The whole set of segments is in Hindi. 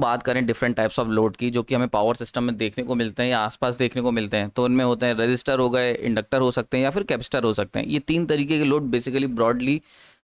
बात करें डिफरेंट टाइप्स ऑफ लोड की जो कि हमें पावर सिस्टम में देखने को मिलते हैं या आसपास देखने को मिलते हैं, तो उनमें होते हैं रेजिस्टर हो गए, इंडक्टर हो सकते हैं या फिर कैपेसिटर हो सकते हैं। ये तीन तरीके के लोड बेसिकली ब्रॉडली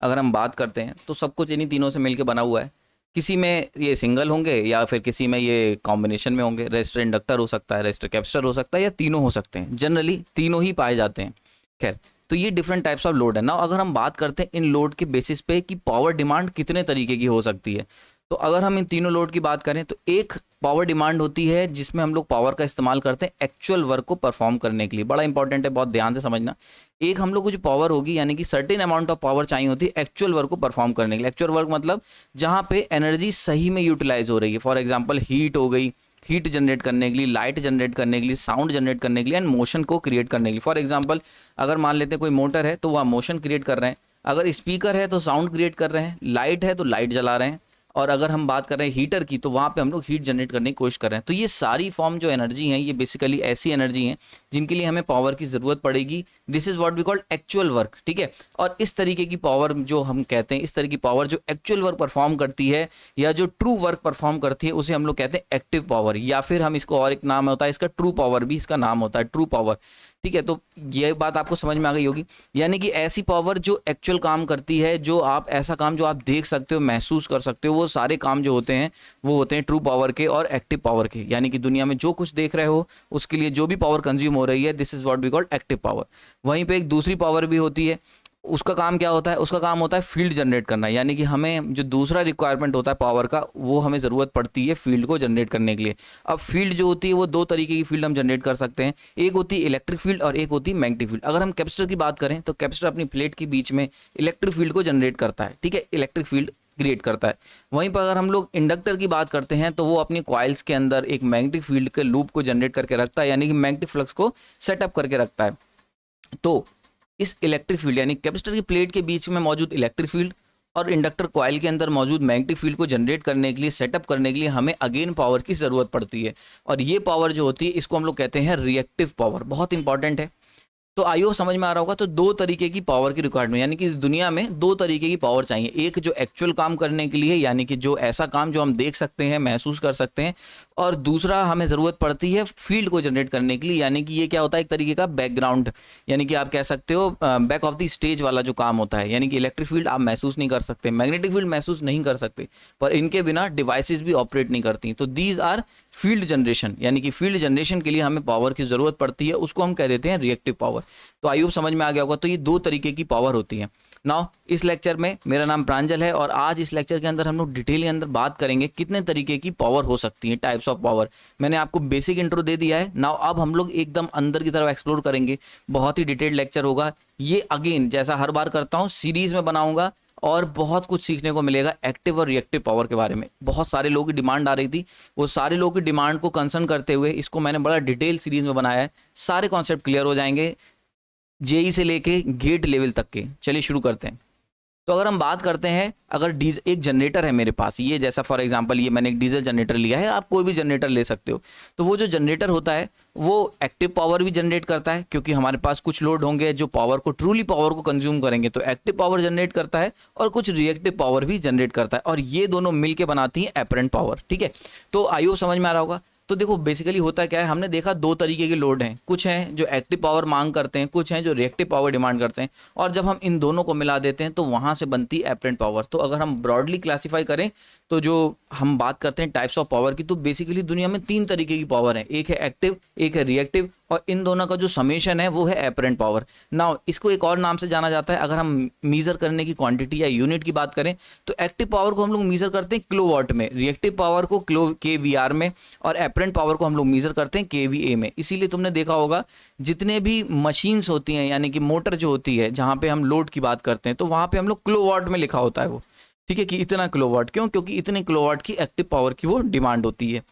अगर हम बात करते हैं तो सब कुछ इन्हीं तीनों से मिलकर बना हुआ है। किसी में ये सिंगल होंगे या फिर किसी में ये कॉम्बिनेशन में होंगे। रेजिस्टर इंडक्टर हो सकता है, रेजिस्टर कैपेसिटर हो सकता है, या तीनों हो सकते हैं। जनरली तीनों ही पाए जाते हैं। खैर, तो ये डिफरेंट टाइप्स ऑफ लोड है ना। अगर हम बात करते हैं इन लोड के बेसिस पे कि पावर डिमांड कितने तरीके की हो सकती है, तो अगर हम इन तीनों लोड की बात करें तो एक पावर डिमांड होती है जिसमें हम लोग पावर का इस्तेमाल करते हैं एक्चुअल वर्क को परफॉर्म करने के लिए। बड़ा इंपॉर्टेंट है, बहुत ध्यान से समझना। एक हम लोग को जो पावर होगी यानी कि सर्टेन अमाउंट ऑफ पावर चाहिए होती है एक्चुअल वर्क को परफॉर्म करने के लिए। एक्चुअल वर्क मतलब जहाँ पे एनर्जी सही में यूटिलाइज हो रही है। फॉर एग्जाम्पल हीट हो गई, हीट जनरेट करने के लिए, लाइट जनरेट करने के लिए, साउंड जनरेट करने के लिए, एंड मोशन को क्रिएट करने के लिए। फॉर एग्जांपल अगर मान लेते हैं कोई मोटर है तो वह मोशन क्रिएट कर रहे हैं, अगर स्पीकर है तो साउंड क्रिएट कर रहे हैं, लाइट है तो लाइट जला रहे हैं, और अगर हम बात कर रहे हैं हीटर की तो वहाँ पे हम लोग हीट जनरेट करने की कोशिश कर रहे हैं। तो ये सारी फॉर्म जो एनर्जी हैं ये बेसिकली ऐसी एनर्जी हैं जिनके लिए हमें पावर की ज़रूरत पड़ेगी। This is what we called actual work, ठीक है। और इस तरीके की पावर जो हम कहते हैं, इस तरह की पावर जो एक्चुअल वर्क परफॉर्म करती है या जो ट्रू वर्क परफॉर्म करती है, उसे हम लोग कहते हैं एक्टिव पावर, या फिर हम इसको और एक नाम होता है इसका ट्रू पावर भी इसका नाम होता है, ट्रू पावर, ठीक है। तो ये बात आपको समझ में आ गई होगी। यानी कि ऐसी पावर जो एक्चुअल काम करती है, जो आप ऐसा काम जो आप देख सकते हो, महसूस कर सकते हो, वो सारे काम जो होते हैं वो होते हैं ट्रू पावर के और एक्टिव पावर के। यानी कि दुनिया में जो कुछ देख रहे हो उसके लिए जो भी पावर कंज्यूम हो रही है, this is what we called active power. वहीं पे एक दूसरी पावर भी होती है, उसका काम क्या होता है? उसका काम होता है फील्ड जनरेट करना। यानी कि हमें जो दूसरा रिक्वायरमेंट होता है पावर का, वो हमें ज़रूरत पड़ती है फील्ड को जनरेट करने के लिए। अब फील्ड जो होती है वो दो तरीके की फील्ड हम जनरेट कर सकते हैं, एक होती है इलेक्ट्रिक फील्ड और एक होती है मैग्नेटिक फील्ड। अगर हम कैपेसिटर की बात करें तो कैपेसिटर अपनी प्लेट के बीच में इलेक्ट्रिक फील्ड को जनरेट करता है, ठीक है, इलेक्ट्रिक फील्ड क्रिएट करता है। वहीं पर अगर हम लोग इंडक्टर की बात करते हैं तो वो अपनी कॉइल्स के अंदर एक मैग्नेटिक फील्ड के लूप को जनरेट करके रखता है, यानी कि मैग्नेटिक फ्लक्स को सेटअप करके रखता है। तो इस इलेक्ट्रिक फील्ड यानी कैपेसिटर की प्लेट के बीच में मौजूद इलेक्ट्रिक फील्ड और इंडक्टर कॉइल के अंदर मौजूद मैग्नेटिक फील्ड को जनरेट करने के लिए, सेटअप करने के लिए हमें अगेन पावर की ज़रूरत पड़ती है। और ये पावर जो होती है इसको हम लोग कहते हैं रिएक्टिव पावर। बहुत इंपॉर्टेंट है। तो आईओ समझ में आ रहा होगा। तो दो तरीके की पावर की रिक्वायरमेंट, यानी कि इस दुनिया में दो तरीके की पावर चाहिए। एक जो एक्चुअल काम करने के लिए, यानी कि जो ऐसा काम जो हम देख सकते हैं, महसूस कर सकते हैं, और दूसरा हमें ज़रूरत पड़ती है फील्ड को जनरेट करने के लिए। यानी कि ये क्या होता है? एक तरीके का बैकग्राउंड, यानी कि आप कह सकते हो बैक ऑफ द स्टेज वाला जो काम होता है। यानी कि इलेक्ट्रिक फील्ड आप महसूस नहीं कर सकते, मैग्नेटिक फील्ड महसूस नहीं कर सकते, पर इनके बिना डिवाइसेस भी ऑपरेट नहीं करती। तो दीज आर फील्ड जनरेशन, यानी कि फील्ड जनरेशन के लिए हमें पावर की ज़रूरत पड़ती है, उसको हम कह देते हैं रिएक्टिव पावर। तो आई होप समझ में आ गया होगा। तो ये दो तरीके की पावर होती है। नाउ इस लेक्चर में, मेरा नाम प्रांजल है और आज इस लेक्चर के अंदर हम लोग डिटेल के अंदर बात करेंगे कितने तरीके की पावर हो सकती है, टाइप्स ऑफ पावर। मैंने आपको बेसिक इंट्रो दे दिया है। नाउ अब हम लोग एकदम अंदर की तरफ एक्सप्लोर करेंगे। बहुत ही डिटेल्ड लेक्चर होगा ये। अगेन जैसा हर बार करता हूँ, सीरीज में बनाऊंगा और बहुत कुछ सीखने को मिलेगा एक्टिव और रिएक्टिव पावर के बारे में। बहुत सारे लोगों की डिमांड आ रही थी, वो सारे लोगों की डिमांड को कंसर्न करते हुए इसको मैंने बड़ा डिटेल सीरीज में बनाया है। सारे कॉन्सेप्ट क्लियर हो जाएंगे जेई से लेके गेट लेवल तक के। चलिए शुरू करते हैं। तो अगर हम बात करते हैं, अगर एक जनरेटर है मेरे पास, ये जैसा फॉर एग्जांपल ये मैंने एक डीजल जनरेटर लिया है, आप कोई भी जनरेटर ले सकते हो। तो वो जो जनरेटर होता है वो एक्टिव पावर भी जनरेट करता है, क्योंकि हमारे पास कुछ लोड होंगे जो पावर को, ट्रूली पावर को कंज्यूम करेंगे, तो एक्टिव पावर जनरेट करता है, और कुछ रिएक्टिव पावर भी जनरेट करता है, और ये दोनों मिलके बनाती हैं एपरेंट पावर, ठीक है। तो आईओ समझ में आ रहा होगा। तो देखो बेसिकली होता क्या है, हमने देखा दो तरीके के लोड हैं। कुछ हैं जो एक्टिव पावर मांग करते हैं, कुछ हैं जो रिएक्टिव पावर डिमांड करते हैं, और जब हम इन दोनों को मिला देते हैं तो वहाँ से बनती है एपरेंट पावर। तो अगर हम ब्रॉडली क्लासीफाई करें तो जो हम बात करते हैं टाइप्स ऑफ पावर की, तो बेसिकली दुनिया में तीन तरीके की पावर है। एक है एक्टिव, एक है रिएक्टिव, और इन दोनों का जो समेशन है वो है एपरेंट पावर। नाउ इसको एक और नाम से जाना जाता है। अगर हम मीज़र करने की क्वांटिटी या यूनिट की बात करें तो एक्टिव पावर को हम लोग मीज़र करते हैं किलोवाट में, रिएक्टिव पावर को kVAR में, और एपरेंट पावर को हम लोग मीज़र करते हैं kVA में। इसीलिए तुमने देखा होगा जितने भी मशीन्स होती हैं, यानी कि मोटर जो होती है, जहाँ पे हम लोड की बात करते हैं, तो वहाँ पे हम लोग किलोवाट में लिखा होता है वो, ठीक है, कि इतना किलोवाट। क्यों? क्योंकि इतने किलोवाट की एक्टिव पावर की वो डिमांड होती है।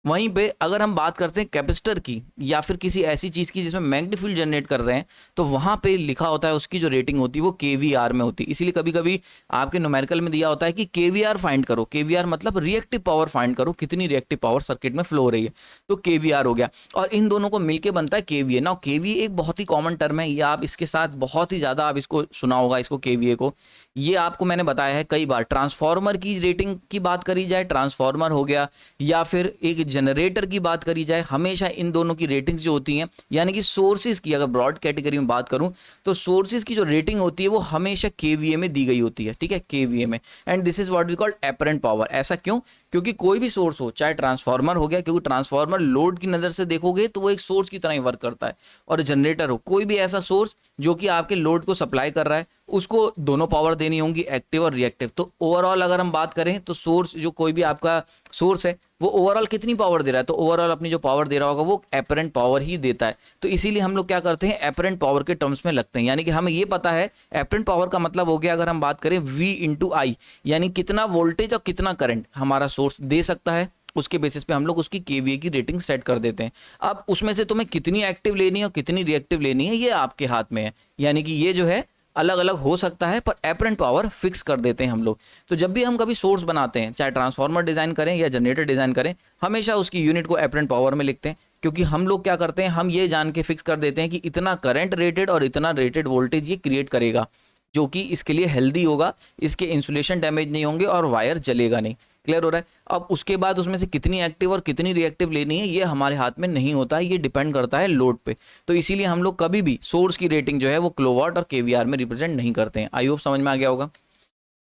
वहीं पे अगर हम बात करते हैं कैपेसिटर की या फिर किसी ऐसी चीज़ की जिसमें मैग्नेटिक फील्ड जनरेट कर रहे हैं, तो वहाँ पे लिखा होता है उसकी जो रेटिंग होती है वो केवीआर में होती है। इसीलिए कभी कभी आपके न्यूमेरिकल में दिया होता है कि केवीआर फाइंड करो। केवीआर मतलब रिएक्टिव पावर फाइंड करो, कितनी रिएक्टिव पावर सर्किट में फ्लो हो रही है, तो केवीआर हो गया। और इन दोनों को मिलकर बनता है केवीए। नाउ केवीए एक बहुत ही कॉमन टर्म है, ये आप इसके साथ बहुत ही ज़्यादा आप इसको सुना होगा, इसको केवीए को। ये आपको मैंने बताया है कई बार। ट्रांसफार्मर की रेटिंग की बात करी जाए, ट्रांसफार्मर हो गया, या फिर एक जनरेटर की बात करी जाए, हमेशा इन दोनों की रेटिंग्स जो होती हैं, यानी कि सोर्सेज की अगर ब्रॉड कैटेगरी में बात करूं तो सोर्सेज की जो रेटिंग होती है वो हमेशा केवीए में दी गई होती है, ठीक है, केवीए में। And this is what we called apparent power. ऐसा क्यों? क्योंकि कोई भी सोर्स हो, चाहे ट्रांसफार्मर हो गया, क्योंकि ट्रांसफार्मर लोड की नज़र से देखोगे तो वो एक सोर्स की तरह ही वर्क करता है, और जनरेटर हो, कोई भी ऐसा सोर्स जो कि आपके लोड को सप्लाई कर रहा है, उसको दोनों पावर देनी होंगी, एक्टिव और रिएक्टिव। तो ओवरऑल अगर हम बात करें तो सोर्स, जो कोई भी आपका सोर्स है, वो ओवरऑल कितनी पावर दे रहा है, तो ओवरऑल अपनी जो पावर दे रहा होगा वो एपरेंट पावर ही देता है। तो इसीलिए हम लोग क्या करते हैं, एपरेंट पावर के टर्म्स में लगते हैं। यानी कि हमें ये पता है एपरेंट पावर का मतलब हो गया, अगर हम बात करें V इंटू आई, यानी कितना वोल्टेज और कितना करंट हमारा सोर्स दे सकता है, उसके बेसिस पे हम लोग उसकी केवीए की रेटिंग सेट कर देते हैं। अब उसमें से तुम्हें कितनी एक्टिव लेनी है और कितनी रिएक्टिव लेनी है, ये आपके हाथ में है। यानी कि ये जो है अलग अलग हो सकता है, पर एपरेंट पावर फिक्स कर देते हैं हम लोग। तो जब भी हम कभी सोर्स बनाते हैं, चाहे ट्रांसफार्मर डिज़ाइन करें या जनरेटर डिज़ाइन करें, हमेशा उसकी यूनिट को एपरेंट पावर में लिखते हैं। क्योंकि हम लोग क्या करते हैं, हम ये जान के फिक्स कर देते हैं कि इतना करंट रेटेड और इतना रेटेड वोल्टेज ये क्रिएट करेगा, जो कि इसके लिए हेल्दी होगा, इसके इंसुलेशन डैमेज नहीं होंगे और वायर जलेगा नहीं। क्लियर हो रहा है? अब उसके बाद उसमें से कितनी एक्टिव और कितनी रिएक्टिव लेनी है, ये हमारे हाथ में नहीं होता है, ये डिपेंड करता है लोड पे। तो इसीलिए हम लोग कभी भी सोर्स की रेटिंग जो है वो किलोवाट और केवीआर में रिप्रेजेंट नहीं करते हैं। आई होप समझ में आ गया होगा।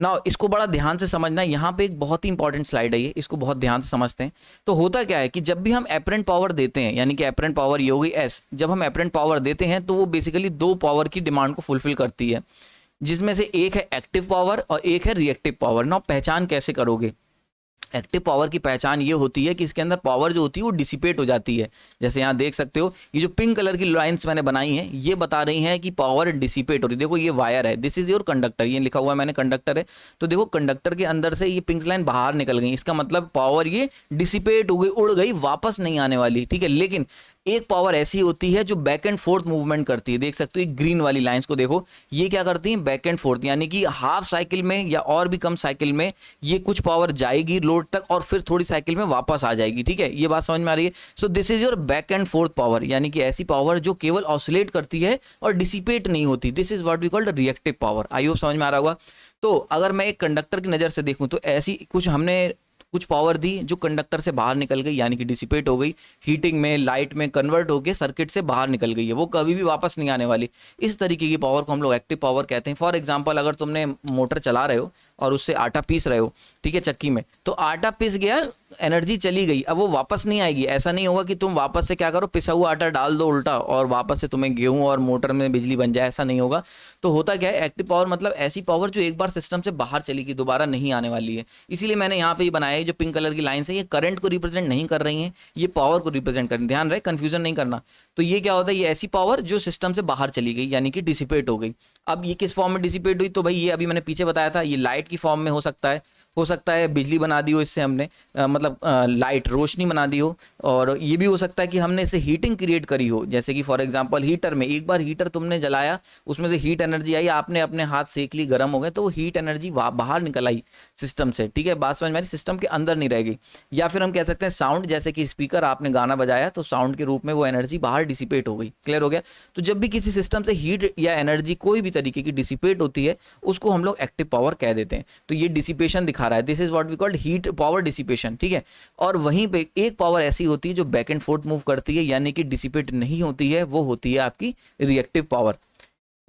ना इसको बड़ा ध्यान से समझना है, यहाँ पे एक बहुत ही इंपॉर्टेंट स्लाइड है ये, इसको बहुत ध्यान से समझते हैं। तो होता क्या है कि जब भी हम एपरेंट पावर देते हैं, यानी कि एपरेंट पावर ये हो गई एस, जब हम एपरेंट पावर देते हैं तो वो बेसिकली दो पावर की डिमांड को फुलफिल करती है, जिसमें से एक है एक्टिव पावर और एक है रिएक्टिव पावर। ना पहचान कैसे करोगे? एक्टिव पावर की पहचान ये होती है कि इसके अंदर पावर जो होती है वो डिसिपेट हो जाती है। जैसे यहाँ देख सकते हो, ये जो पिंक कलर की लाइंस मैंने बनाई हैं, ये बता रही हैं कि पावर डिसिपेट हो रही है। देखो ये वायर है, दिस इज योर कंडक्टर, ये लिखा हुआ है मैंने कंडक्टर है। तो देखो कंडक्टर के अंदर से ये पिंक लाइन बाहर निकल गई, इसका मतलब पावर ये डिसिपेट हो गई, उड़ गई, वापस नहीं आने वाली, ठीक है। लेकिन एक पावर ऐसी होती है जो बैक एंड फोर्थ मूवमेंट करती है। देख सकते हो ग्रीन वाली लाइंस को देखो, ये क्या करती हैं, बैक एंड फोर्थ, यानी कि हाफ साइकिल में या और भी कम साइकिल में ये कुछ पावर जाएगी लोड तक और फिर थोड़ी साइकिल में वापस आ जाएगी, ठीक है। ये बात समझ में आ रही है? So this is your back and fourth power, यानी कि ऐसी पावर जो केवल ऑसिलेट करती है और डिसिपेट नहीं होती। This is what we called reactive power. I hope समझ में आ रहा होगा। तो अगर मैं एक कंडक्टर की नज़र से देखूं तो ऐसी कुछ हमने कुछ पावर दी जो कंडक्टर से बाहर निकल गई, यानी कि डिसिपेट हो गई, हीटिंग में, लाइट में कन्वर्ट होकर सर्किट से बाहर निकल गई है, वो कभी भी वापस नहीं आने वाली। इस तरीके की पावर को हम लोग एक्टिव पावर कहते हैं। फॉर एग्जांपल, अगर तुमने मोटर चला रहे हो और उससे आटा पीस रहे हो, ठीक है, चक्की में, तो आटा पिस गया, एनर्जी चली गई, अब वो वापस नहीं आएगी। ऐसा नहीं होगा कि तुम वापस से क्या करो, पिसा हुआ आटा डाल दो उल्टा और वापस से तुम्हें गेहूं और मोटर में बिजली बन जाए, ऐसा नहीं होगा। तो होता क्या है, एक्टिव पावर मतलब ऐसी पावर जो एक बार सिस्टम से बाहर चली गई, दोबारा नहीं आने वाली है। इसीलिए मैंने यहाँ पे ये बनाया है, जो पिंक कलर की लाइन है, ये करंट को रिप्रेजेंट नहीं कर रही है, ये पावर को रिप्रेजेंट कर रही है। ध्यान रहे, कंफ्यूजन नहीं करना। तो ये क्या होता है, ये ऐसी पावर जो सिस्टम से बाहर चली गई, यानी कि डिसिपेट हो गई। अब ये किस फॉर्म में डिसिपेट हुई, तो भाई ये अभी मैंने पीछे बताया था, ये लाइट की फॉर्म में हो सकता है बिजली बना दी हो इससे हमने, मतलब लाइट रोशनी बना दी हो, और ये भी हो सकता है कि हमने इससे हीटिंग क्रिएट करी हो। जैसे कि फॉर एग्जांपल हीटर में, एक बार हीटर तुमने जलाया, उसमें से हीट एनर्जी आई, आपने अपने हाथ सेक ली, गर्म हो गए, तो वो हीट एनर्जी बाहर निकल आई सिस्टम से, ठीक है। बात समझ में आ रही? सिस्टम के अंदर नहीं रहेगी। या फिर हम कह सकते हैं साउंड, जैसे कि स्पीकर, आपने गाना बजाया तो साउंड के रूप में वो एनर्जी बाहर डिसिपेट हो गई। क्लियर हो गया? तो जब भी किसी सिस्टम से हीट या एनर्जी कोई भी तरीके की डिसिपेट होती है, उसको हम लोग एक्टिव पावर कह देते हैं। तो ये डिसिपेशन दिखा रहा है, this is what we called heat power dissipation, ठीक है। और वहीं पे एक पावर ऐसी होती है जो बैक एंड फोर्थ मूव करती है, यानी कि डिसिपेट नहीं होती है, वो होती है आपकी रिएक्टिव पावर।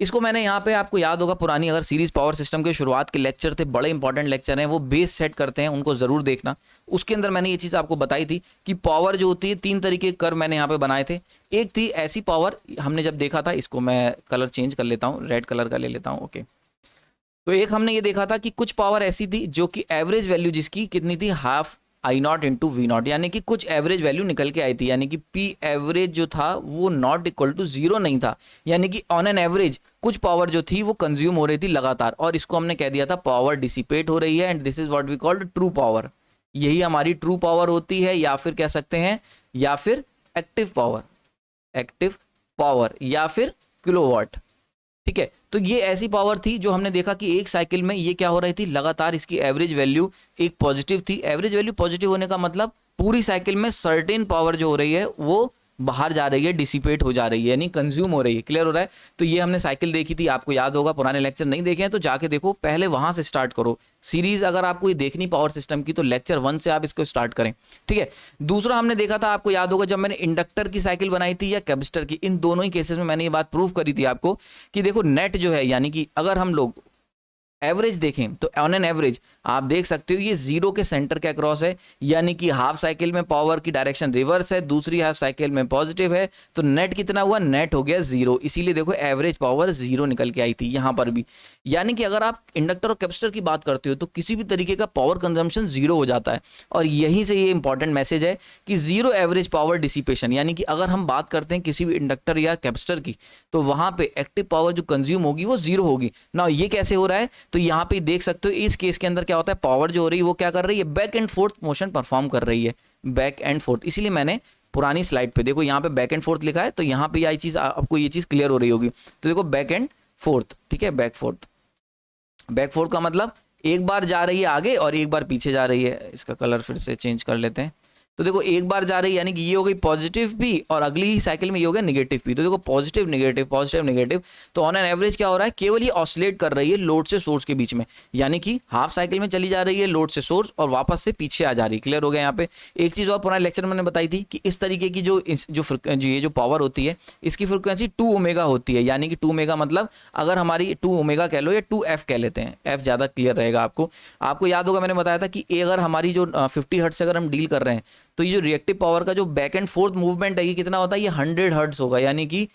इसको मैंने यहाँ पे, आपको याद होगा पुरानी अगर सीरीज पावर सिस्टम के शुरुआत के लेक्चर थे, बड़े इंपॉर्टेंट लेक्चर हैं, वो बेस सेट करते हैं, उनको जरूर देखना। उसके अंदर मैंने ये चीज़ आपको बताई थी कि पावर जो होती है, तीन तरीके के कर्व मैंने यहाँ पे बनाए थे। एक थी ऐसी पावर, हमने जब देखा था, इसको मैं कलर चेंज कर लेता हूँ, रेड कलर का ले लेता हूँ, ओके। तो एक हमने ये देखा था कि कुछ पावर ऐसी थी जो कि एवरेज वैल्यू जिसकी कितनी थी, half I nought into V nought, यानी कि कुछ एवरेज वैल्यू निकल के आई थी, यानी कि पी एवरेज जो था वो नॉट इक्वल टू जीरो नहीं था, यानी कि ऑन एन एवरेज कुछ पावर जो थी वो कंज्यूम हो रही थी लगातार, और इसको हमने कह दिया था पावर डिसिपेट हो रही है, and this is what we called true power. यही हमारी ट्रू पावर होती है, या फिर कह सकते हैं, या फिर एक्टिव पावर या फिर किलोवाट। ठीक है, तो ये ऐसी पावर थी जो हमने देखा कि एक साइकिल में ये क्या हो रही थी, लगातार इसकी एवरेज वैल्यू एक पॉजिटिव थी। एवरेज वैल्यू पॉजिटिव होने का मतलब पूरी साइकिल में सर्टेन पावर जो हो रही है वो बाहर जा रही है, डिसिपेट हो जा रही है, यानी कंज्यूम हो रही है। क्लियर हो रहा है? तो ये हमने साइकिल देखी थी, आपको याद होगा, पुराने लेक्चर नहीं देखे हैं तो जाके देखो, पहले वहां से स्टार्ट करो सीरीज। अगर आपको ये देखनी पावर सिस्टम की तो लेक्चर 1 से आप इसको स्टार्ट करें। ठीक है, दूसरा हमने देखा था, आपको याद होगा, जब मैंने इंडक्टर की साइकिल बनाई थी या कैपेसिटर की, इन दोनों ही केसेस में मैंने ये बात प्रूव करी थी आपको कि देखो नेट जो है, यानी कि अगर हम लोग एवरेज देखें तो ऑन एन एवरेज आप देख सकते हो ये जीरो के सेंटर के अक्रॉस है, यानी कि हाफ साइकिल में पावर की डायरेक्शन रिवर्स है, दूसरी हाफ साइकिल में पॉजिटिव है, तो नेट कितना हुआ, नेट हो गया जीरो। इसीलिए देखो एवरेज पावर जीरो निकल के आई थी यहां पर भी। यानी कि अगर आप इंडक्टर और कैपेसिटर की बात करते हो तो किसी भी तरीके का पावर कंजम्पशन जीरो हो जाता है, और यहीं से ये इंपॉर्टेंट मैसेज है कि जीरो एवरेज पावर डिसिपेशन। यानी कि अगर हम बात करते हैं किसी भी इंडक्टर या कैपेसिटर की तो वहां पे एक्टिव पावर जो कंज्यूम होगी वो जीरो होगी ना। ये कैसे हो रहा है, तो यहाँ पे देख सकते हो इस केस के अंदर क्या होता है, पावर जो हो रही है वो क्या कर रही है, back and fourth motion perform कर रही है, बैक एंड फोर्थ। इसीलिए मैंने पुरानी स्लाइड पे देखो यहाँ पे बैक एंड फोर्थ लिखा है, तो यहाँ पे यह चीज आपको ये चीज क्लियर हो रही होगी। तो देखो बैक एंड फोर्थ, ठीक है, बैक फोर्थ। बैक फोर्थ का मतलब एक बार जा रही है आगे और एक बार पीछे जा रही है। इसका कलर फिर से चेंज कर लेते हैं। तो देखो एक बार जा रही है यानी कि ये हो गई पॉजिटिव भी, और अगली ही साइकिल में ये हो गया नेगेटिव भी। तो देखो पॉजिटिव नेगेटिव, तो ऑन एन एवरेज क्या हो रहा है, केवल ये ऑसिलेट कर रही है लोड से सोर्स के बीच में, यानी कि हाफ साइकिल में चली जा रही है लोड से सोर्स और वापस से पीछे आ जा रही है। क्लियर हो गया? यहाँ पे एक चीज और पुराने लेक्चर में मैंने बताई थी कि इस तरीके की ये जो पावर होती है इसकी फ्रिक्वेंसी 2 ओमेगा होती है, यानी कि 2 ओमेगा मतलब अगर हमारी 2 ओमेगा कह लो या 2f कह लेते हैं, f ज्यादा क्लियर रहेगा आपको याद होगा मैंने बताया था कि अगर हमारी जो 50 हर्ट्ज से अगर हम डील कर रहे हैं तो ये जो रिएक्टिव पावर का जो बैक एंड फोर्थ मूवमेंट है ये कितना होता है, ये 100 हर्ट्ज होगा। यानी कि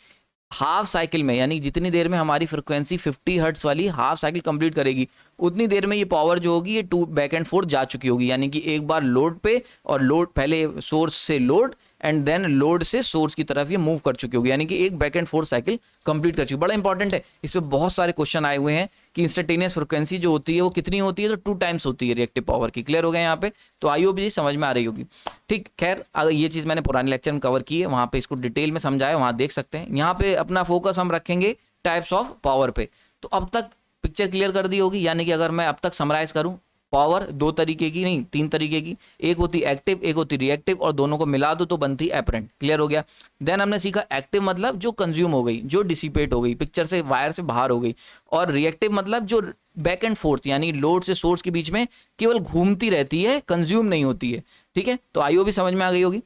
हाफ साइकिल में, यानी जितनी देर में हमारी फ्रिक्वेंसी 50 हर्ट्ज वाली हाफ साइकिल कंप्लीट करेगी उतनी देर में ये पावर जो होगी ये 2 बैक एंड फोर्थ जा चुकी होगी। यानी कि एक बार लोड पे, और लोड पहले सोर्स से लोड एंड देन लोड से सोर्स की तरफ ये मूव कर चुकी होगी, यानी कि एक back and fourth cycle complete कर चुकी। बड़ा इंपॉर्टेंट है, इस पे बहुत सारे क्वेश्चन आए हुए हैं कि इंस्टेंटेनियस फ्रिक्वेंसी जो होती है वो कितनी होती है, तो 2 टाइम्स होती है रिएक्टिव पावर की। क्लियर हो गया यहाँ पे? तो आई होप ये समझ में आ रही होगी। ठीक, खैर अगर ये चीज़ मैंने पुराने लेक्चर में कवर की है, वहाँ पे इसको डिटेल में समझाया, वहाँ देख सकते हैं। यहाँ पे अपना फोकस हम रखेंगे टाइप्स ऑफ पावर पे। तो अब तक पिक्चर क्लियर कर दी होगी, यानी कि अगर मैं अब तक समराइज करूँ, पावर 2 तरीके की नहीं 3 तरीके की, एक होती एक्टिव एक होती रिएक्टिव, और दोनों को मिला दो तो बनती एपरेंट। क्लियर हो गया? देन हमने सीखा एक्टिव मतलब जो कंज्यूम हो गई, जो डिसिपेट हो गई, पिक्चर से वायर से बाहर हो गई, और रिएक्टिव मतलब जो बैक एंड फोर्थ यानी लोड से सोर्स के बीच में केवल घूमती रहती है, कंज्यूम नहीं होती है। ठीक है, तो आईओ भी समझ में आ गई होगी।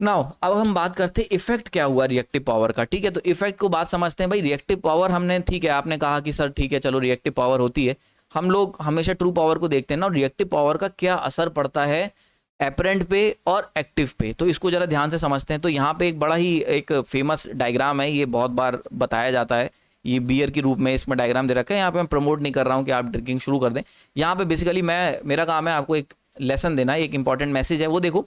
नाउ अब हम बात करते हैं इफेक्ट क्या हुआ रिएक्टिव पावर का। ठीक है, तो इफेक्ट को बात समझते हैं भाई। रिएक्टिव पावर हमने, ठीक है, आपने कहा कि सर ठीक है चलो रिएक्टिव पावर होती है, हम लोग हमेशा ट्रू पावर को देखते हैं ना। रिएक्टिव पावर का क्या असर पड़ता है एपरेंट पे और एक्टिव पे, तो इसको जरा ध्यान से समझते हैं। तो यहाँ पे एक बड़ा ही एक फेमस डायग्राम है, ये बहुत बार बताया जाता है, ये बियर के रूप में इसमें डायग्राम दे रखा है। यहाँ पे मैं प्रमोट नहीं कर रहा हूँ कि आप ड्रिंकिंग शुरू कर दें। यहाँ पे बेसिकली मेरा काम है आपको एक लेसन देना, एक इंपॉर्टेंट मैसेज है। वो देखो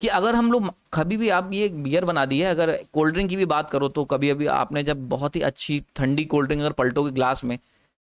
कि अगर हम लोग कभी भी, आप ये बियर बना दी है, अगर कोल्ड ड्रिंक की भी बात करो तो कभी अभी आपने जब बहुत ही अच्छी ठंडी कोल्ड ड्रिंक अगर पलटोगे ग्लास में,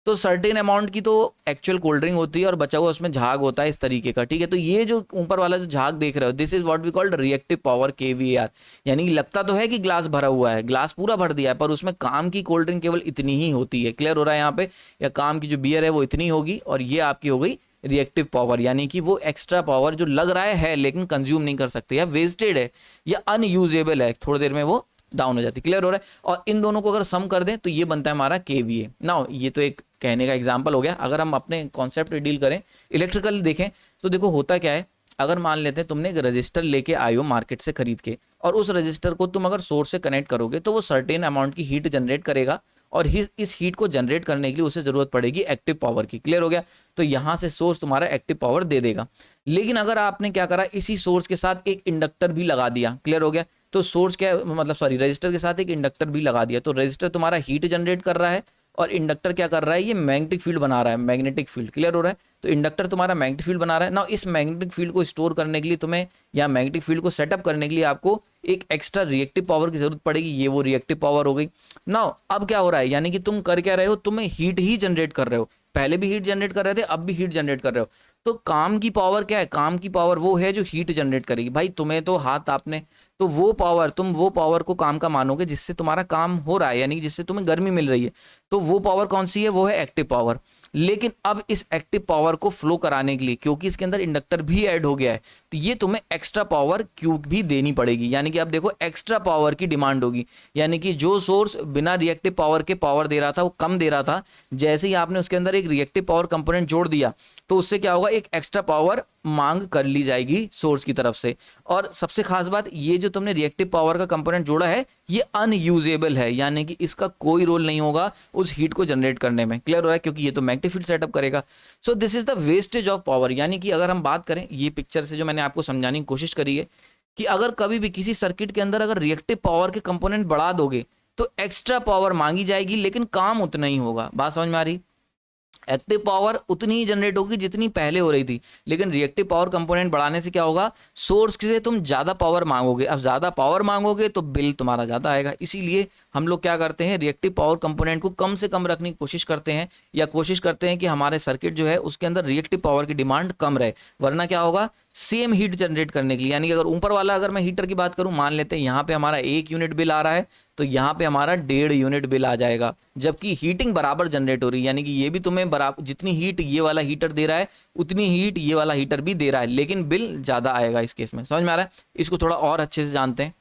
तो सर्टेन अमाउंट की तो एक्चुअल कोल्ड ड्रिंक होती है और बचा हुआ उसमें झाग होता है इस तरीके का। ठीक है, तो ये जो ऊपर वाला जो झाग देख रहे हो, this is what we called reactive power, KVAR। यानी लगता तो है कि ग्लास भरा हुआ है, ग्लास पूरा भर दिया है, पर उसमें काम की कोल्ड ड्रिंक केवल इतनी ही होती है। क्लियर हो रहा है यहाँ पे? या काम की जो बियर है वो इतनी होगी, और ये आपकी हो गई रिएक्टिव पावर, यानी कि वो एक्स्ट्रा पावर जो लग रहा है लेकिन कंज्यूम नहीं कर सकते, या वेस्टेड है या अनयूजेबल है, थोड़ी देर में वो डाउन हो जाती। क्लियर हो रहा है? और इन दोनों को अगर सम कर दें तो ये बनता है हमारा KVA। नाउ ये तो एक कहने का एग्जाम्पल हो गया। अगर हम अपने कॉन्सेप्ट पे डील करें, इलेक्ट्रिकल देखें, तो देखो होता क्या है, अगर मान लेते हैं तुमने एक रजिस्टर लेके आए हो मार्केट से खरीद के, और उस रजिस्टर को तुम अगर सोर्स से कनेक्ट करोगे तो वो सर्टेन अमाउंट की हीट जनरेट करेगा, और इस हीट को जनरेट करने के लिए उसे जरूरत पड़ेगी एक्टिव पावर की। क्लियर हो गया? तो यहाँ से सोर्स तुम्हारा एक्टिव पावर दे देगा। लेकिन अगर आपने क्या करा, इसी सोर्स के साथ एक इंडक्टर भी लगा दिया, क्लियर हो गया, तो सोर्स क्या मतलब सॉरी रजिस्टर के साथ एक इंडक्टर भी लगा दिया, तो रजिस्टर तुम्हारा हीट जनरेट कर रहा है और इंडक्टर क्या कर रहा है, ये मैग्नेटिक फील्ड बना रहा है, मैग्नेटिक फील्ड। क्लियर हो रहा है? तो इंडक्टर तुम्हारा मैग्नेटिक फील्ड बना रहा है ना। इस मैग्नेटिक फील्ड को स्टोर करने के लिए तुम्हें, या मैग्नेटिक फील्ड को सेटअप करने के लिए आपको एक एक्स्ट्रा रिएक्टिव पावर की जरूरत पड़ेगी, ये वो रिएक्टिव पावर हो गई ना। अब क्या हो रहा है, यानी कि तुम कर क्या रहे हो, तुम्हें हीट ही जनरेट कर रहे हो, पहले भी हीट जनरेट कर रहे थे, अब भी हीट जनरेट कर रहे हो। तो काम की पावर क्या है? काम की पावर वो है जो हीट जनरेट करेगी। भाई तुम्हें तो हाथ आपने, तो वो पावर, तुम वो पावर को काम का मानोगे जिससे तुम्हारा काम हो रहा है, यानी कि जिससे तुम्हें गर्मी मिल रही है। तो वो पावर कौन सी है? वो है एक्टिव पावर। लेकिन अब इस एक्टिव पावर को फ्लो कराने के लिए, क्योंकि इसके अंदर इंडक्टर भी ऐड हो गया है, तो ये तुम्हें एक्स्ट्रा पावर क्यू भी देनी पड़ेगी। यानी कि अब देखो एक्स्ट्रा पावर की डिमांड होगी, यानी कि जो सोर्स बिना रिएक्टिव पावर के पावर दे रहा था, वो कम दे रहा था, जैसे ही आपने उसके अंदर एक रिएक्टिव पावर कंपोनेंट जोड़ दिया, तो उससे क्या होगा? एक एक्स्ट्रा पावर मांग कर ली जाएगी सोर्स की तरफ से। और सबसे खास बात, ये जो तुमने रिएक्टिव पावर का कंपोनेंट जोड़ा है, ये अनयूजेबल है, यानी कि इसका कोई रोल नहीं होगा उस हीट को जनरेट करने में। क्लियर हो रहा है? क्योंकि ये तो मैग्नेटिक फील्ड सेटअप करेगा। So this is the wastage of power. यानी कि अगर हम बात करें, ये पिक्चर से जो मैंने आपको समझाने की कोशिश करी है, कि अगर कभी भी किसी सर्किट के अंदर अगर रिएक्टिव पावर के कंपोनेंट बढ़ा दोगे तो एक्स्ट्रा पावर मांगी जाएगी, लेकिन काम उतना ही होगा। बात समझ में आ रही? एक्टिव पावर उतनी ही जनरेट होगी जितनी पहले हो रही थी, लेकिन रिएक्टिव पावर कंपोनेंट बढ़ाने से क्या होगा? सोर्स से तुम ज़्यादा पावर मांगोगे। अब ज़्यादा पावर मांगोगे तो बिल तुम्हारा ज़्यादा आएगा। इसीलिए हम लोग क्या करते हैं? रिएक्टिव पावर कंपोनेंट को कम से कम रखने की कोशिश करते हैं, या कोशिश करते हैं कि हमारे सर्किट जो है उसके अंदर रिएक्टिव पावर की डिमांड कम रहे। वरना क्या होगा? सेम हीट जनरेट करने के लिए, यानी कि अगर ऊपर वाला, अगर मैं हीटर की बात करूं, मान लेते हैं यहाँ पे हमारा 1 यूनिट बिल आ रहा है, तो यहाँ पे हमारा 1.5 यूनिट बिल आ जाएगा, जबकि हीटिंग बराबर जनरेट हो रही है। यानी कि ये भी तुम्हें बराबर, जितनी हीट ये वाला हीटर दे रहा है उतनी हीट ये वाला हीटर भी दे रहा है, लेकिन बिल ज़्यादा आएगा इस केस में। समझ में आ रहा है? इसको थोड़ा और अच्छे से जानते हैं।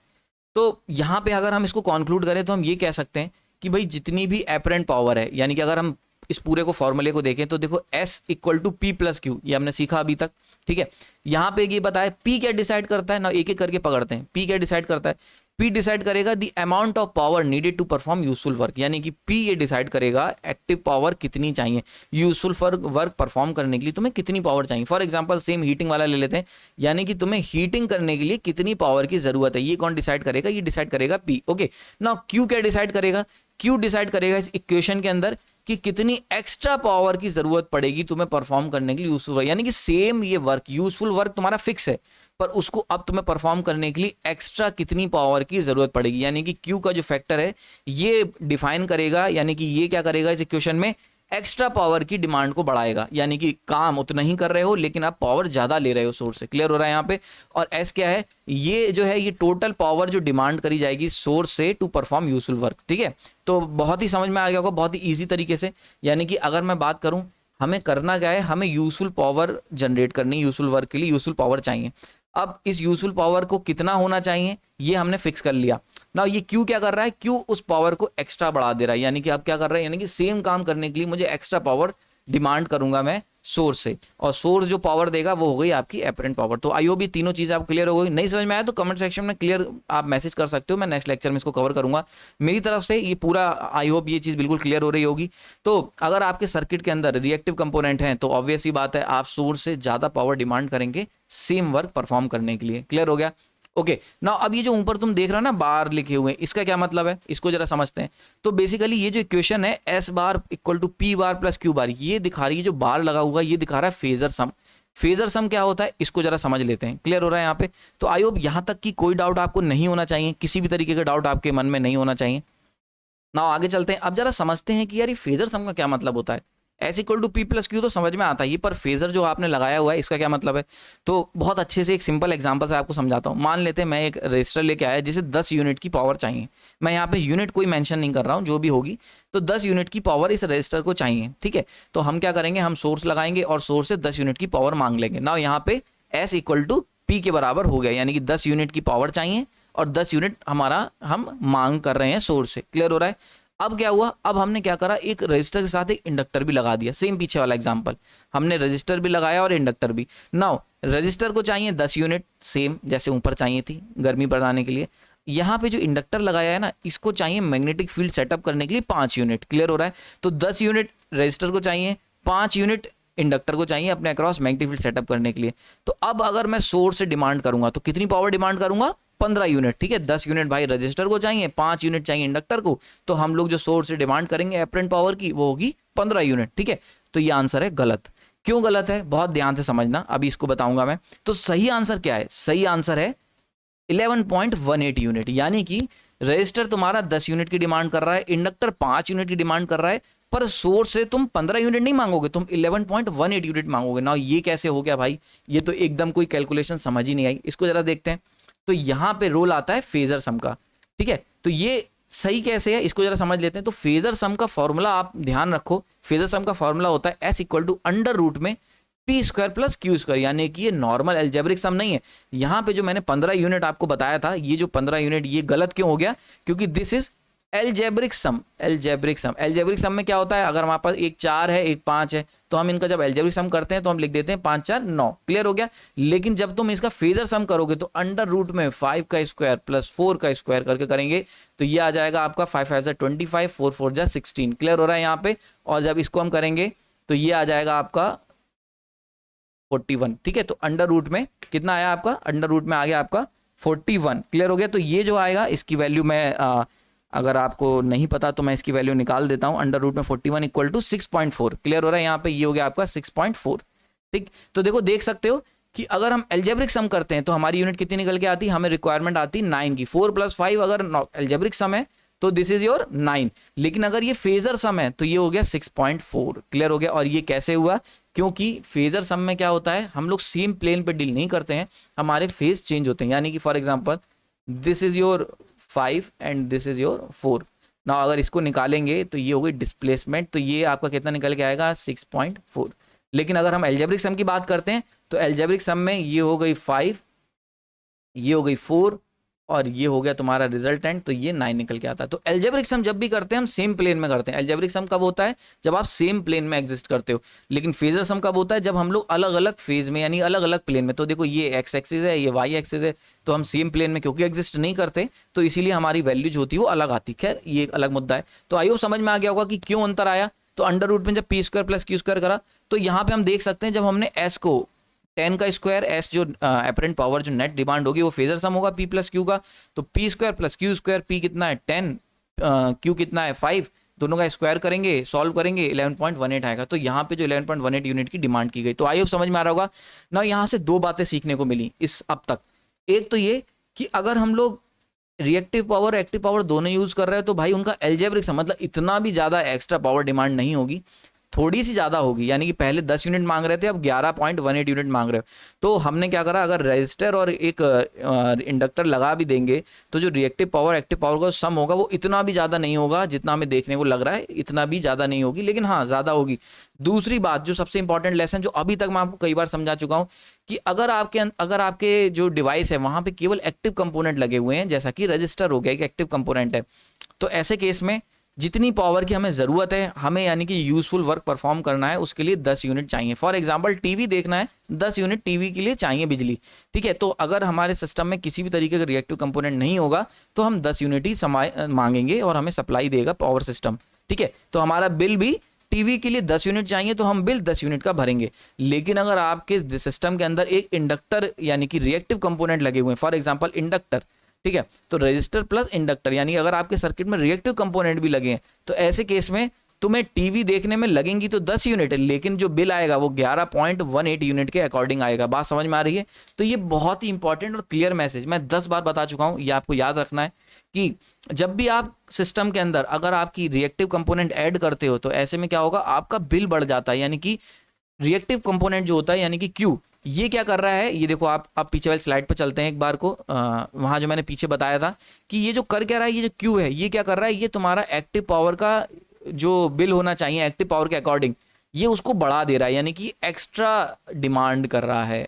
तो यहाँ पे अगर हम इसको कंक्लूड करें तो हम ये कह सकते हैं कि भाई जितनी भी एपरेंट पावर है, यानी कि अगर हम इस पूरे को फॉर्मूले को देखें तो देखो S equal to P plus Q, ये हमने सीखा अभी तक। ठीक है, यहाँ पे ये बताया P क्या डिसाइड करता है ना, एक एक करके पकड़ते हैं। P क्या डिसाइड करता है? P डिसाइड करेगा the amount of power needed to perform useful work, यानी कि P ये डिसाइड करेगा एक्टिव पावर कितनी चाहिए, यूजफुल वर्क परफॉर्म करने के लिए तुम्हें कितनी पावर चाहिए। फॉर एग्जांपल सेम हीटिंग वाला ले लेते हैं, यानी कि तुम्हें हीटिंग करने के लिए कितनी पावर की जरूरत है, ये कौन डिसाइड करेगा? ये डिसाइड करेगा P। ओके, नाउ Q क्या डिसाइड करेगा? Q डिसाइड करेगा इस इक्वेशन के अंदर कि कितनी एक्स्ट्रा पावर की जरूरत पड़ेगी तुम्हें परफॉर्म करने के लिए यूजफुल वर्क। यानी कि सेम ये वर्क, यूजफुल वर्क तुम्हारा फिक्स है, पर उसको अब तुम्हें परफॉर्म करने के लिए एक्स्ट्रा कितनी पावर की जरूरत पड़ेगी। यानी कि क्यू का जो फैक्टर है ये डिफाइन करेगा, यानी कि ये क्या करेगा इस इक्वेशन में? एक्स्ट्रा पावर की डिमांड को बढ़ाएगा, यानी कि काम उतना ही कर रहे हो लेकिन आप पावर ज़्यादा ले रहे हो सोर्स से। क्लियर हो रहा है यहाँ पे? और एस क्या है? ये जो है ये टोटल पावर जो डिमांड करी जाएगी सोर्स से टू परफॉर्म यूजफुल वर्क। ठीक है, तो बहुत ही समझ में आ गया होगा, बहुत ही ईजी तरीके से। यानी कि अगर मैं बात करूँ, हमें करना क्या है? हमें यूजफुल पावर जनरेट करनी, यूजफुल वर्क के लिए यूजफुल पावर चाहिए। अब इस यूजफुल पावर को कितना होना चाहिए ये हमने फिक्स कर लिया ना। ये क्यू क्या कर रहा है? क्यू उस पावर को एक्स्ट्रा बढ़ा दे रहा है, यानी कि अब क्या कर रहा है? यानी कि सेम काम करने के लिए मुझे एक्स्ट्रा पावर डिमांड करूंगा मैं सोर्स से, और सोर्स जो पावर देगा वो हो गई आपकी एपरेंट पावर। तो आई होप ये तीनों चीज़ें आप क्लियर हो गई। नहीं समझ में आया तो कमेंट सेक्शन में क्लियर आप मैसेज कर सकते हो, मैं नेक्स्ट लेक्चर में इसको कवर करूंगा। मेरी तरफ से ये पूरा आई होप ये चीज़ बिल्कुल क्लियर हो रही होगी। तो अगर आपके सर्किट के अंदर रिएक्टिव कंपोनेंट हैं तो ऑब्वियस ही बात है आप सोर्स से ज़्यादा पावर डिमांड करेंगे सेम वर्क परफॉर्म करने के लिए। क्लियर हो गया? ओके, नाउ अब ये जो ऊपर तुम देख रहे हो ना बार लिखे हुए, इसका क्या मतलब है इसको जरा समझते हैं। तो बेसिकली ये जो इक्वेशन है S bar equal to P bar plus Q bar, ये दिखा रही है, जो बार लगा हुआ ये दिखा रहा है फेजर सम। फेजर सम क्या होता है इसको जरा समझ लेते हैं। क्लियर हो रहा है यहाँ पे? तो आई होप यहाँ तक की कोई डाउट आपको नहीं होना चाहिए, किसी भी तरीके का डाउट आपके मन में नहीं होना चाहिए। नाउ आगे चलते हैं, अब जरा समझते हैं कि यार ये फेजर सम का क्या मतलब होता है। S equal to P plus Q तो समझ में आता है, ये पर फेजर जो आपने लगाया हुआ है इसका क्या मतलब है? तो बहुत अच्छे से एक सिंपल एग्जांपल से आपको समझाता हूँ। मान लेते हैं मैं एक रजिस्टर लेके आया जिसे 10 यूनिट की पावर चाहिए। मैं यहाँ पे यूनिट कोई मेंशन नहीं कर रहा हूँ, जो भी होगी, तो 10 यूनिट की पावर इस रजिस्टर को चाहिए। ठीक है, तो हम क्या करेंगे? हम सोर्स लगाएंगे और सोर्स से 10 यूनिट की पावर मांग लेंगे। ना यहाँ पे एस इक्वल टू पी के बराबर हो गया, यानी कि 10 यूनिट की पावर चाहिए और 10 यूनिट हमारा हम मांग कर रहे हैं सोर्स से। क्लियर हो रहा है? अब क्या हुआ? अब हमने क्या करा? एक रजिस्टर के साथ एक इंडक्टर भी लगा दिया। सेम पीछे वाला एग्जांपल, हमने रजिस्टर भी लगाया और इंडक्टर भी। नाउ रजिस्टर को चाहिए 10 यूनिट, सेम जैसे ऊपर चाहिए थी गर्मी बढ़ाने के लिए। यहाँ पे जो इंडक्टर लगाया है ना, इसको चाहिए मैग्नेटिक फील्ड सेटअप करने के लिए 5 यूनिट। क्लियर हो रहा है? तो 10 यूनिट रजिस्टर को चाहिए, 5 यूनिट इंडक्टर को चाहिए अपने अक्रॉस मैग्नेटिक फील्ड सेटअप करने के लिए। तो अब अगर मैं सोर्स से डिमांड करूंगा तो कितनी पावर डिमांड करूंगा? 15 यूनिट। ठीक है, 10 यूनिट भाई रजिस्टर को चाहिए, 5 यूनिट चाहिए इंडक्टर को, तो हम लोग जो सोर्स से डिमांड करेंगे एपरेंट पावर की वो होगी 15 यूनिट। ठीक है, तो ये आंसर है गलत। क्यों गलत है? बहुत ध्यान से समझना, अभी इसको बताऊंगा मैं। तो सही आंसर क्या है? सही आंसर है 11.18 यूनिट, यानी कि रजिस्टर तुम्हारा 10 यूनिट की डिमांड कर रहा है, इंडक्टर 5 यूनिट की डिमांड कर रहा है, पर सोर्स से तुम 15 यूनिट नहीं मांगोगे, तुम 11.18 यूनिट मांगोगे ना। ये कैसे हो गया भाई, ये तो एकदम कोई कैलकुलेशन समझ ही नहीं आई। इसको जरा देखते हैं। तो यहाँ पे रोल आता है फेजर सम का, ठीक है। तो ये सही कैसे है इसको जरा समझ लेते हैं। तो फेजर सम का फॉर्मूला आप ध्यान रखो, फेजर सम का फॉर्मूला होता है S equal to under root में P square plus Q square, यानी कि ये नॉर्मल एल्जेब्रिक सम नहीं है। यहाँ पे जो मैंने 15 यूनिट आपको बताया था, ये जो 15 यूनिट ये गलत क्यों हो गया, क्योंकि this is algebraic sum. Algebraic sum, algebraic sum में क्या होता है, अगर हमारे पास एक 4 है एक 5 है, तो हम इनका जब एल्जेब्रिक सम करते हैं तो हम लिख देते हैं 5 4 9, क्लियर हो गया। लेकिन जब तुम इसका फेजर सम करोगे तो अंडर रूट में 5 का स्क्वायर प्लस 4 का स्क्वायर करके करेंगे, तो ये आ जाएगा आपका 5 5 जा 25, 4 4 जा 16, क्लियर हो रहा है यहाँ पे। और जब इसको हम करेंगे तो ये आ जाएगा आपका 41, ठीक है। तो अंडर रूट में कितना आया आपका, अंडर रूट में आ गया आपका 41, क्लियर हो गया। तो ये जो आएगा इसकी वैल्यू मैं अगर आपको नहीं पता तो मैं इसकी वैल्यू निकाल देता हूं। अंडर रूट में 41 इक्वल टू 6.4, क्लियर हो रहा है यहाँ पे, ये हो गया आपका 6.4, ठीक। तो देखो देख सकते हो कि अगर हम एल्जेब्रिक सम करते हैं तो हमारी यूनिट कितनी निकल के आती है, हमें रिक्वायरमेंट आती 9 की। 4 + 5 अगर एल्जेब्रिक सम है तो दिस इज योर 9, लेकिन अगर ये फेजर सम है तो ये हो गया 6.4, क्लियर हो गया। और ये कैसे हुआ, क्योंकि फेजर सम में क्या होता है, हम लोग सेम प्लेन पे डील नहीं करते हैं, हमारे फेज चेंज होते हैं। यानी कि for example this is your 5 and this is your 4। ना अगर इसको निकालेंगे तो ये हो गई डिस्प्लेसमेंट, तो ये आपका कितना निकल के आएगा 6.4। लेकिन अगर हम एल्जेब्रिक सम की बात करते हैं तो एल्जेब्रिक सम में ये हो गई 5, ये हो गई 4 और ये हो गया तुम्हारा रिजल्टेंट, तो ये 9 निकल के आता है। तो एल्जेब्रिक सम जब भी करते हैं हम सेम प्लेन में करते हैं। एल्जेब्रिक सम कब होता है, जब आप सेम प्लेन में एग्जिस्ट करते हो। लेकिन फेजर सम कब होता है, जब हम लोग अलग अलग फेज में यानी अलग अलग प्लेन में। तो देखो ये एक्स एक्सिस है, ये वाई एक्सिस है, तो हम सेम प्लेन में क्योंकि एग्जिस्ट नहीं करते तो इसीलिए हमारी वैल्यू जो होती है वो अलग आती। खैर ये एक अलग मुद्दा है। तो आई होप समझ में आ गया होगा कि क्यों अंतर आया। तो अंडर रूट में जब P square plus Q square करा तो यहाँ पे हम देख सकते हैं जब हमने एस को 10 का स्क्वायर, एस जो अपरेंट पावर जो नेट डिमांड होगी वो फेजर सम होगा पी प्लस क्यू का। तो P square plus Q square, P कितना है 10, क्यू कितना है 5, दोनों का स्क्वायर करेंगे, सॉल्व करेंगे, 11.18 आएगा। तो यहाँ पे जो 11.18 यूनिट की डिमांड की गई। तो आई होप समझ में आ रहा होगा ना। यहाँ से दो बातें सीखने को मिली इस अब तक। एक तो ये कि अगर हम लोग रिएक्टिव पावर एक्टिव पावर दोनों यूज कर रहे हैं तो भाई उनका एल्जेब्रिक सम मतलब इतना भी ज़्यादा एक्स्ट्रा पावर डिमांड नहीं होगी, थोड़ी सी ज़्यादा होगी। यानी कि पहले 10 यूनिट मांग रहे थे, अब 11.18 यूनिट मांग रहे हो। तो हमने क्या करा, अगर रजिस्टर और एक इंडक्टर लगा भी देंगे तो जो रिएक्टिव पावर एक्टिव पावर का सम होगा वो इतना भी ज़्यादा नहीं होगा जितना हमें देखने को लग रहा है, इतना भी ज़्यादा नहीं होगी, लेकिन हाँ ज़्यादा होगी। दूसरी बात जो सबसे इंपॉर्टेंट लेसन जो अभी तक मैं आपको कई बार समझा चुका हूँ कि अगर आपके जो डिवाइस है वहाँ पे केवल एक्टिव कंपोनेंट लगे हुए हैं, जैसा कि रजिस्टर हो गया एक एक्टिव कंपोनेंट है, तो ऐसे केस में जितनी पावर की हमें ज़रूरत है, हमें यानी कि यूजफुल वर्क परफॉर्म करना है, उसके लिए 10 यूनिट चाहिए। फॉर एग्जांपल टीवी देखना है, 10 यूनिट टीवी के लिए चाहिए बिजली, ठीक है। तो अगर हमारे सिस्टम में किसी भी तरीके का रिएक्टिव कंपोनेंट नहीं होगा तो हम 10 यूनिट ही मांगेंगे और हमें सप्लाई देगा पावर सिस्टम, ठीक है। तो हमारा बिल भी टीवी के लिए 10 यूनिट चाहिए तो हम बिल 10 यूनिट का भरेंगे। लेकिन अगर आपके सिस्टम के अंदर एक इंडक्टर यानी कि रिएक्टिव कंपोनेंट लगे हुए हैं, फॉर एग्जाम्पल इंडक्टर, ठीक है, तो रेजिस्टर प्लस इंडक्टर यानी अगर आपके सर्किट में रिएक्टिव कंपोनेंट भी लगे हैं तो ऐसे केस में तुम्हें टीवी देखने में लगेंगी तो 10 यूनिट है, लेकिन जो बिल आएगा वो 11.18 यूनिट के अकॉर्डिंग आएगा। बात समझ में आ रही है। तो ये बहुत ही इंपॉर्टेंट और क्लियर मैसेज मैं 10 बार बता चुका हूँ, ये आपको याद रखना है कि जब भी आप सिस्टम के अंदर अगर आपकी रिएक्टिव कंपोनेंट ऐड करते हो तो ऐसे में क्या होगा, आपका बिल बढ़ जाता है। यानी कि रिएक्टिव कंपोनेंट जो होता है यानी कि क्यू, ये क्या कर रहा है, ये देखो आप पीछे वाली स्लाइड पे चलते हैं एक बार को, वहाँ जो मैंने पीछे बताया था कि ये जो कर क्या रहा है, ये जो क्यू है ये क्या कर रहा है, ये तुम्हारा एक्टिव पावर का जो बिल होना चाहिए एक्टिव पावर के अकॉर्डिंग ये उसको बढ़ा दे रहा है, यानी कि एक्स्ट्रा डिमांड कर रहा है।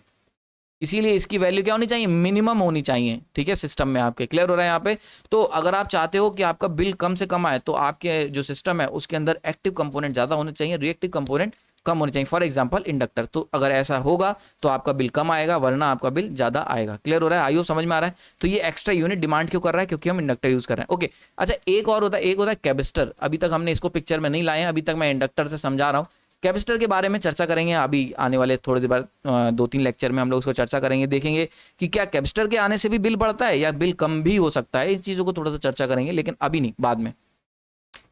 इसीलिए इसकी वैल्यू क्या होनी चाहिए, मिनिमम होनी चाहिए, ठीक है, सिस्टम में आपके। क्लियर हो रहा है यहाँ पे। तो अगर आप चाहते हो कि आपका बिल कम से कम आए तो आपके जो सिस्टम है उसके अंदर एक्टिव कंपोनेंट ज़्यादा होने चाहिए, रिएक्टिव कंपोनेंट कम होने चाहिए। फॉर एग्जांपल इंडक्टर, तो अगर ऐसा होगा तो आपका बिल कम आएगा वरना आपका बिल ज़्यादा आएगा। क्लियर हो रहा है, आइयो समझ में आ रहा है। तो ये एक्स्ट्रा यूनिट डिमांड क्यों कर रहा है, क्योंकि हम इंडक्टर यूज़ कर रहे हैं। ओके, अच्छा एक और होता है, एक होता है कैपेसिटर। अभी तक हमने इसको पिक्चर में नहीं लाए हैं, अभी तक मैं इंडक्टर से समझा रहा हूँ। कैपेसिटर के बारे में चर्चा करेंगे अभी आने वाले थोड़ी देर बाद, 2-3 लेक्चर में हम लोग उसको चर्चा करेंगे, देखेंगे कि क्या कैपेसिटर के आने से भी बिल बढ़ता है या बिल कम भी हो सकता है। इस चीज़ों को थोड़ा सा चर्चा करेंगे, लेकिन अभी नहीं, बाद में।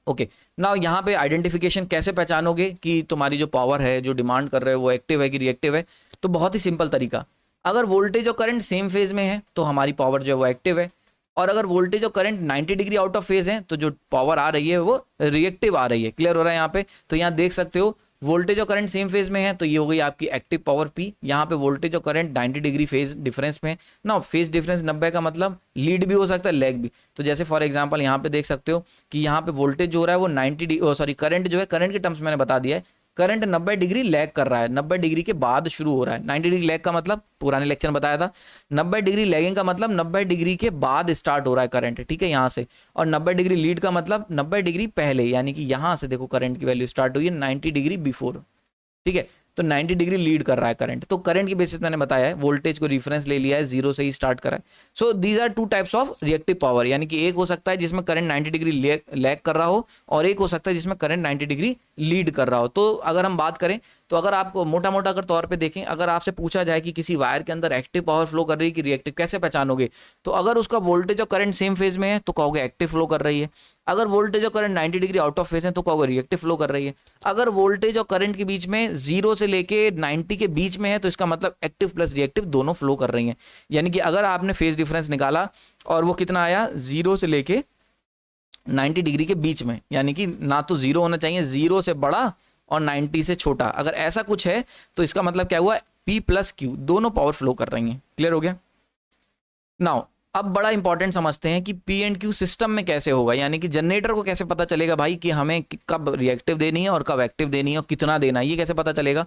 ओके, नाउ यहाँ पे आइडेंटिफिकेशन कैसे पहचानोगे कि तुम्हारी जो पावर है जो डिमांड कर रहे हो वो एक्टिव है कि रिएक्टिव है। तो बहुत ही सिंपल तरीका, अगर वोल्टेज और करंट सेम फेज में है तो हमारी पावर जो है वो एक्टिव है। और अगर वोल्टेज और current 90 degree out of phase है तो जो पावर आ रही है वो रिएक्टिव आ रही है। क्लियर हो रहा है यहाँ पे? तो यहाँ देख सकते हो वोल्टेज और करंट सेम फेज में है तो ये हो गई आपकी एक्टिव पावर P। यहाँ पे वोल्टेज और करंट 90 डिग्री फेज डिफरेंस में है ना। फेज डिफरेंस 90 का मतलब लीड भी हो सकता है, लैग भी। तो जैसे फॉर एग्जांपल यहाँ पे देख सकते हो कि यहाँ पे वोल्टेज जो हो रहा है वो 90 सॉरी करंट जो है, करंट के टर्म्स मैंने बता दिया है, करंट 90 डिग्री लैग कर रहा है, 90 डिग्री के बाद शुरू हो रहा है। 90 डिग्री लैग का मतलब पुराने लेक्चर में बताया था, 90 डिग्री लैगिंग का मतलब 90 डिग्री के बाद स्टार्ट हो रहा है करंट, ठीक है, यहाँ से। और 90 डिग्री लीड का मतलब 90 डिग्री पहले, यानी कि यहाँ से देखो करंट की वैल्यू स्टार्ट हुई है 90 डिग्री बिफोर, ठीक है। तो 90 डिग्री लीड कर रहा है करंट। तो करंट की बेसिस मैंने बताया है, वोल्टेज को रेफरेंस ले लिया है, जीरो से ही स्टार्ट करा है। So these are two types of reactive power, यानी कि एक हो सकता है जिसमें करंट 90 डिग्री लैग कर रहा हो और एक हो सकता है जिसमें करंट 90 डिग्री लीड कर रहा हो। तो अगर हम बात करें तो अगर आपको मोटा मोटा अगर तौर पे देखें, अगर आपसे पूछा जाए कि किसी वायर के अंदर एक्टिव पावर फ्लो कर रही है कि रिएक्टिव, कैसे पहचानोगे? तो अगर उसका वोल्टेज और करंट सेम फेज में है तो कहोगे एक्टिव फ्लो कर रही है। अगर वोल्टेज और current 90 degree out of phase है तो कहोगे रिएक्टिव फ्लो कर रही है। अगर वोल्टेज और करंट के बीच में 0 से लेके 90 के बीच में है तो इसका मतलब एक्टिव प्लस रिएक्टिव दोनों फ्लो कर रही हैं। यानी कि अगर आपने फेज डिफरेंस निकाला और वो कितना आया, 0 से लेके 90 डिग्री के बीच में, यानी कि ना तो 0 होना चाहिए, 0 से बड़ा और 90 से छोटा, अगर ऐसा कुछ है तो इसका मतलब क्या हुआ, P प्लस Q दोनों पावर फ्लो कर रही हैं। क्लियर हो गया? नाउ अब बड़ा इंपॉर्टेंट समझते हैं कि P एंड Q सिस्टम में कैसे होगा, यानी कि जनरेटर को कैसे पता चलेगा भाई कि हमें कब रिएक्टिव देनी है और कब एक्टिव देनी है और कितना देना है, ये कैसे पता चलेगा?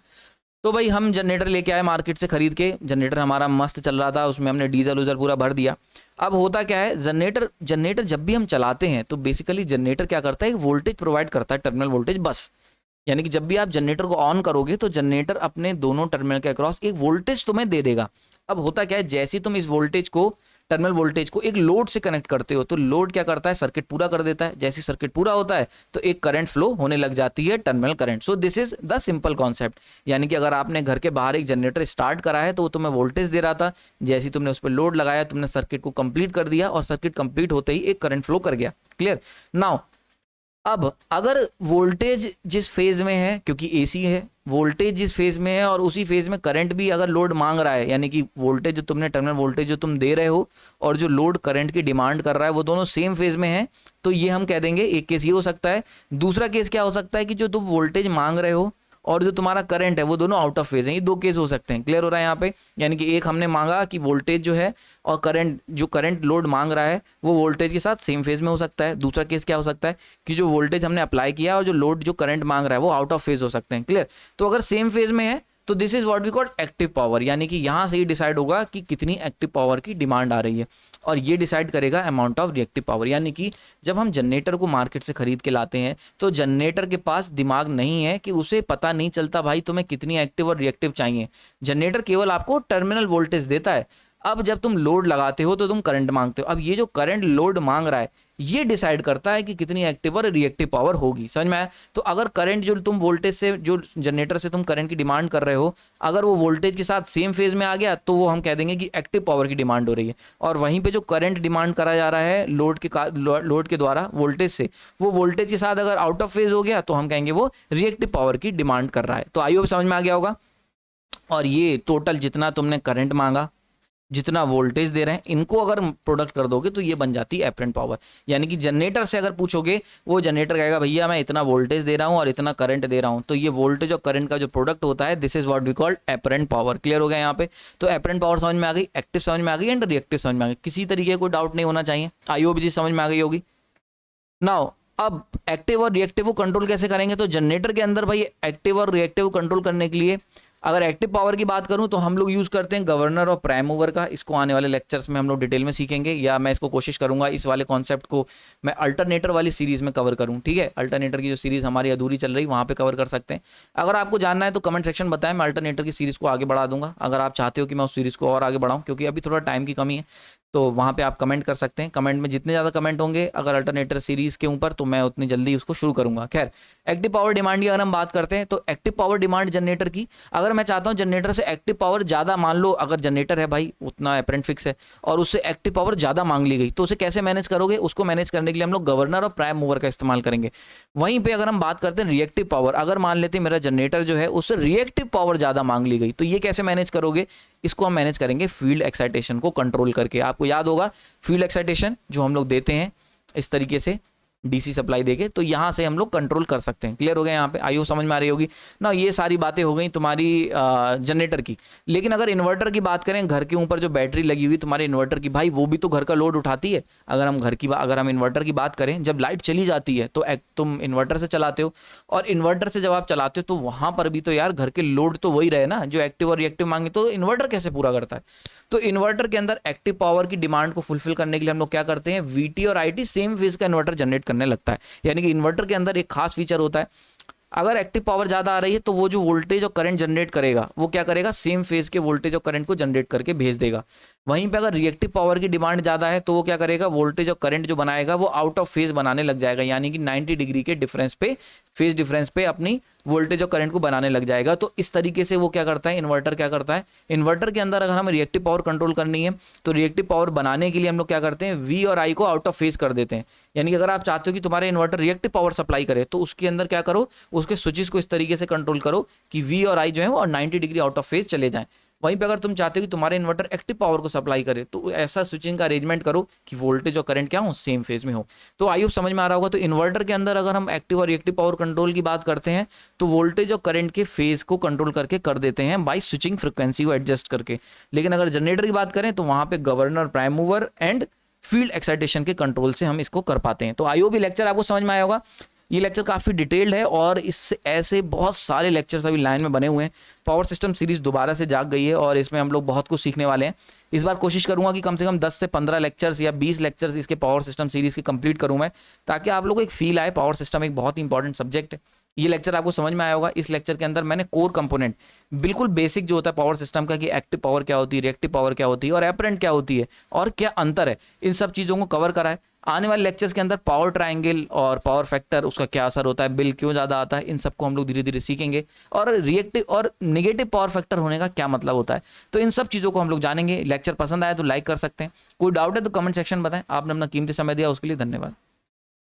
तो भाई हम जनरेटर लेके आए मार्केट से खरीद के, जनरेटर हमारा मस्त चल रहा था, उसमें हमने डीजल उजल पूरा भर दिया। अब होता क्या है, जनरेटर जब भी हम चलाते हैं तो बेसिकली जनरेटर क्या करता है, एक वोल्टेज प्रोवाइड करता है, टर्मिनल वोल्टेज बस। यानी कि जब भी आप जनरेटर को ऑन करोगे तो जनरेटर अपने दोनों टर्मिनल के अक्रॉस एक वोल्टेज तुम्हें दे देगा। अब होता क्या है, जैसे ही तुम इस वोल्टेज को, टर्मिनल वोल्टेज को एक लोड से कनेक्ट करते हो तो लोड क्या करता है, सर्किट पूरा कर देता है। जैसे सर्किट पूरा होता है तो एक करंट फ्लो होने लग जाती है, terminal current. So this is the simple concept. यानी कि अगर आपने घर के बाहर एक जनरेटर स्टार्ट करा है तो वो तुम्हें वोल्टेज दे रहा था, जैसे ही तुमने उस पर लोड लगाया, तुमने सर्किट को कंप्लीट कर दिया और सर्किट कंप्लीट होते ही एक करंट फ्लो कर गया। क्लियर? नाउ अब अगर वोल्टेज जिस फेज में है, क्योंकि एसी है, वोल्टेज जिस फेज में है और उसी फेज में करंट भी अगर लोड मांग रहा है, यानी कि वोल्टेज जो तुमने, टर्मिनल वोल्टेज जो तुम दे रहे हो और जो लोड करंट की डिमांड कर रहा है वो दोनों सेम फेज में है, तो ये हम कह देंगे, एक केस ये हो सकता है। दूसरा केस क्या हो सकता है कि जो तुम वोल्टेज मांग रहे हो और जो तुम्हारा करंट है वो दोनों आउट ऑफ फेज हैं। ये दो केस हो सकते हैं। क्लियर हो रहा है यहाँ पे? यानी कि एक हमने मांगा कि वोल्टेज जो है और करंट, जो करंट लोड मांग रहा है वो वोल्टेज के साथ सेम फेज में हो सकता है। दूसरा केस क्या हो सकता है कि जो वोल्टेज हमने अप्लाई किया और जो लोड, जो करंट मांग रहा है वो आउट ऑफ फेज हो सकते हैं। क्लियर? तो अगर सेम फेज में है तो this is what we call active power, यानी कि यहाँ से ही डिसाइड होगा कि कितनी एक्टिव पावर की डिमांड आ रही है और ये डिसाइड करेगा अमाउंट ऑफ रिएक्टिव पावर। यानी कि जब हम जनरेटर को मार्केट से खरीद के लाते हैं तो जनरेटर के पास दिमाग नहीं है कि उसे पता नहीं चलता भाई तुम्हें कितनी एक्टिव और रिएक्टिव चाहिए। जनरेटर केवल आपको टर्मिनल वोल्टेज देता है। अब जब तुम लोड लगाते हो तो तुम करंट मांगते हो। अब ये जो करंट लोड मांग रहा है ये डिसाइड करता है कि कितनी एक्टिव और रिएक्टिव पावर होगी। समझ में आया? तो अगर करंट जो तुम वोल्टेज से, जो जनरेटर से तुम करंट की डिमांड कर रहे हो, अगर वो वोल्टेज के साथ सेम फेज में आ गया तो वो हम कह देंगे कि एक्टिव पावर की डिमांड हो रही है। और वहीं पे जो करंट डिमांड करा जा रहा है लोड के द्वारा वोल्टेज से, वो वोल्टेज के साथ अगर आउट ऑफ फेज हो गया तो हम कहेंगे वो रिएक्टिव पावर की डिमांड कर रहा है। तो आई होप समझ में आ गया होगा। और ये टोटल जितना तुमने करंट मांगा, जितना वोल्टेज दे रहे हैं, इनको अगर प्रोडक्ट कर दोगे तो ये बन जाती है एपरेंट पावर। यानी कि जनरेटर से अगर पूछोगे, वो जनरेटर कहेगा भैया मैं इतना वोल्टेज दे रहा हूँ और इतना करंट दे रहा हूँ, तो ये वोल्टेज और करंट का जो प्रोडक्ट होता है, this is what we called apparent power. Clear हो गया यहाँ पे? तो एपरेंट पावर समझ में आ गई, एक्टिव समझ में आ गई एंड रिएक्टिव समझ में आ गई। किसी तरीके कोई डाउट नहीं होना चाहिए। आईओबी समझ में आ गई होगी। नाउ अब एक्टिव और रिएक्टिव को कंट्रोल कैसे करेंगे? तो जनरेटर के अंदर भाई एक्टिव और रिएक्टिव को कंट्रोल करने के लिए अगर एक्टिव पावर की बात करूं तो हम लोग यूज़ करते हैं गवर्नर और प्राइम मूवर का। इसको आने वाले लेक्चर्स में हम लोग डिटेल में सीखेंगे, या मैं इसको कोशिश करूंगा इस वाले कॉन्सेप्ट को मैं अल्टरनेटर वाली सीरीज़ में कवर करूं। ठीक है? अल्टरनेटर की जो सीरीज़ हमारी अधूरी चल रही वहाँ पे कवर कर सकते हैं। अगर आपको जानना है तो कमेंट सेक्शन बताएं, मैं अल्टरनेटर की सीरीज़ को आगे बढ़ा दूंगा। अगर आप चाहते हो कि मैं उस सीरीज़ को और आगे बढ़ाऊँ, क्योंकि अभी थोड़ा टाइम की कमी है, तो वहाँ पे आप कमेंट कर सकते हैं। कमेंट में जितने ज़्यादा कमेंट होंगे अगर अल्टरनेटर सीरीज़ के ऊपर, तो मैं उतनी जल्दी उसको शुरू करूँगा। खैर, एक्टिव पावर डिमांड की अगर हम बात करते हैं तो एक्टिव पावर डिमांड जनरेटर की, अगर मैं चाहता हूँ जनरेटर से एक्टिव पावर ज़्यादा, मान लो अगर जनरेटर है भाई उतना एपरेंट फिक्स है और उससे एक्टिव पावर ज़्यादा मांग ली गई, तो उसे कैसे मैनेज करोगे? उसको मैनेज करने के लिए हम लोग गवर्नर और प्राइम मूवर का इस्तेमाल करेंगे। वहीं पर अगर हम बात करते हैं रिएक्टिव पावर, अगर मान लेते हैं मेरा जनरेटर जो है उससे रिएक्टिव पावर ज़्यादा मांग ली गई, तो ये कैसे मैनेज करोगे? इसको हम मैनेज करेंगे फील्ड एक्साइटेशन को कंट्रोल करके। आपको याद होगा फील्ड एक्साइटेशन जो हम लोग देते हैं इस तरीके से डीसी सप्लाई देके, तो यहाँ से हम लोग कंट्रोल कर सकते हैं। क्लियर हो गया यहाँ पे? आईओ समझ में आ रही होगी ना। ये सारी बातें हो गई तुम्हारी जनरेटर की। लेकिन अगर इन्वर्टर की बात करें, घर के ऊपर जो बैटरी लगी हुई तुम्हारे इन्वर्टर की, भाई वो भी तो घर का लोड उठाती है। अगर हम इन्वर्टर की बात करें, जब लाइट चली जाती है तो तुम इन्वर्टर से चलाते हो, और इन्वर्टर से जब आप चलाते हो तो वहां पर भी तो यार घर के लोड तो वही रहे ना, जो एक्टिव और रिएक्टिव मांगे, तो इन्वर्टर कैसे पूरा करता है? तो इन्वर्टर के अंदर एक्टिव पावर की डिमांड को फुलफिल करने के लिए हम लोग क्या करते हैं, वीटी और आईटी सेम फेज का इन्वर्टर जनरेट करने लगता है। यानी कि इन्वर्टर के अंदर एक खास फीचर होता है, अगर एक्टिव पावर ज़्यादा आ रही है तो वो जो वोल्टेज और करंट जनरेट करेगा वो क्या करेगा, सेम फेज के वोल्टेज और करंट को जनरेट करके भेज देगा। वहीं पे अगर रिएक्टिव पावर की डिमांड ज़्यादा है तो वो क्या करेगा, वोल्टेज और करंट जो बनाएगा वो आउट ऑफ फेज बनाने लग जाएगा, यानी कि 90 डिग्री के डिफरेंस पे, फेज डिफरेंस पे अपनी वोल्टेज और करंट को बनाने लग जाएगा। तो इस तरीके से वो क्या करता है, इन्वर्टर क्या करता है, इन्वर्टर के अंदर अगर हमें रिएक्टिव पावर कंट्रोल करनी है तो रिएक्टिव पावर बनाने के लिए हम लोग क्या करते हैं, वी और आई को आउट ऑफ फेज कर देते हैं। यानी कि अगर आप चाहते हो कि तुम्हारे इन्वर्टर रिएक्टिव पावर सप्लाई करे तो उसके अंदर क्या करो, उसके स्विचेस को इस तरीके से कंट्रोल करो कि वी और आई जो है वो 90 डिग्री आउट ऑफ फेज चले जाएं। वहीं पे अगर तुम चाहते हो कि तुम्हारे इन्वर्टर एक्टिव पावर को सप्लाई करे तो ऐसा स्विचिंग का अरेंजमेंट करो कि वोल्टेज और करंट क्या हो, सेम फेज में हो। तो आई होप समझ में आ रहा होगा। तो इन्वर्टर के अंदर अगर हम एक्टिव और रिएक्टिव पावर कंट्रोल की बात करते हैं तो वोल्टेज और करंट के फेज को कंट्रोल करके कर देते हैं बाई स्विचिंग फ्रिक्वेंसी को एडजस्ट करके। लेकिन अगर जनरेटर की बात करें तो वहां पे governor, prime mover and field excitation के कंट्रोल से हम इसको कर पाते हैं। तो आई होप ये लेक्चर आपको समझ में आया होगा। ये लेक्चर काफ़ी डिटेल्ड है और इससे ऐसे बहुत सारे लेक्चर्स अभी लाइन में बने हुए हैं। पावर सिस्टम सीरीज दोबारा से जाग गई है और इसमें हम लोग बहुत कुछ सीखने वाले हैं। इस बार कोशिश करूंगा कि कम से कम 10 से 15 लेक्चर्स या 20 लेक्चर्स इसके पावर सिस्टम सीरीज के कंप्लीट करूं मैं, ताकि आप लोगों को एक फील आए पावर सिस्टम एक बहुत ही इंपॉर्टेंट सब्जेक्ट है। ये लेक्चर आपको समझ में आया होगा। इस लेक्चर के अंदर मैंने कोर कंपोनेंट, बिल्कुल बेसिक जो होता है पावर सिस्टम का, कि एक्टिव पावर क्या होती है, रिएक्टिव पावर क्या होती है और एपरेंट क्या होती है और क्या अंतर है, इन सब चीज़ों को कवर करा है। आने वाले लेक्चर्स के अंदर पावर ट्रायंगल और पावर फैक्टर, उसका क्या असर होता है, बिल क्यों ज़्यादा आता है, इन सबको हम लोग धीरे धीरे सीखेंगे। और रिएक्टिव और नेगेटिव पावर फैक्टर होने का क्या मतलब होता है, तो इन सब चीज़ों को हम लोग जानेंगे। लेक्चर पसंद आया तो लाइक कर सकते हैं, कोई डाउट है तो कमेंट सेक्शन बताएं। आपने अपना कीमती समय दिया उसके लिए धन्यवाद।